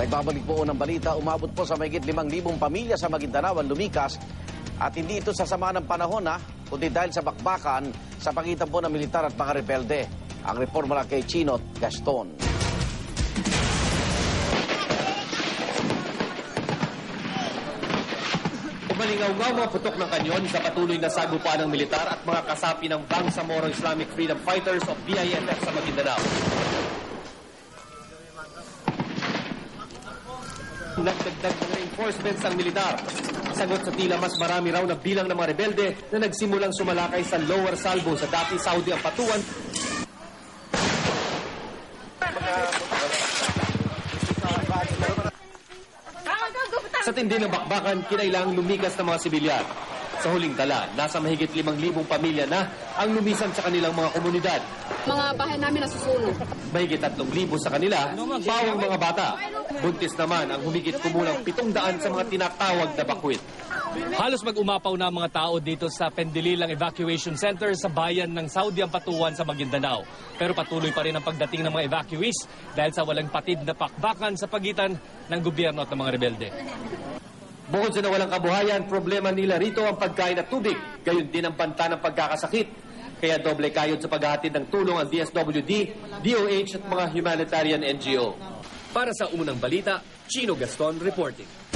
Nagbabalik po unang balita, umabot po sa mahigit 5,000 pamilya sa Maguindanao ang lumikas at hindi ito sa sama ng panahon kundi dahil sa bakbakan sa pagitan po ng militar at mga rebelde. Ang report mula kay Chinot Gaston. Umalingaw-ngaw mga putok ng kanyon sa patuloy na sagupaan ng militar at mga kasapi ng Bangsamoro Islamic Freedom Fighters of BIFF sa Maguindanao. Nagdagdag ng reinforcements ang militar. Sagot sa tila mas marami raw na bilang ng mga rebelde na nagsimulang sumalakay sa Lower Salvo sa dati Saudi Ampatuan. Sa tindi ng bakbakan, kinailangang lumikas ng mga sibilyan. Sa huling tala, nasa mahigit 5,000 pamilya na ang lumisan sa kanilang mga komunidad. Mga bahay namin nasusunog. Mahigit 3,000 sa kanila, bawang mga bata. Buntis naman ang humigit kumulang 700 sa mga tinatawag na bakwit. Halos mag-umapaw na ang mga tao dito sa Pendililang Evacuation Center sa bayan ng Saudi Ampatuan sa Maguindanao. Pero patuloy pa rin ang pagdating ng mga evacuees dahil sa walang patid na pakbakan sa pagitan ng gobyerno at ng mga rebelde. Bukod sa nawalang kabuhayan, problema nila rito ang pagkain at tubig. Gayon din ang banta ng pagkakasakit. Kaya doble kayod sa paghahatid ng tulong ang DSWD, DOH at mga humanitarian NGO. Para sa unang balita, Chino Gaston reporting.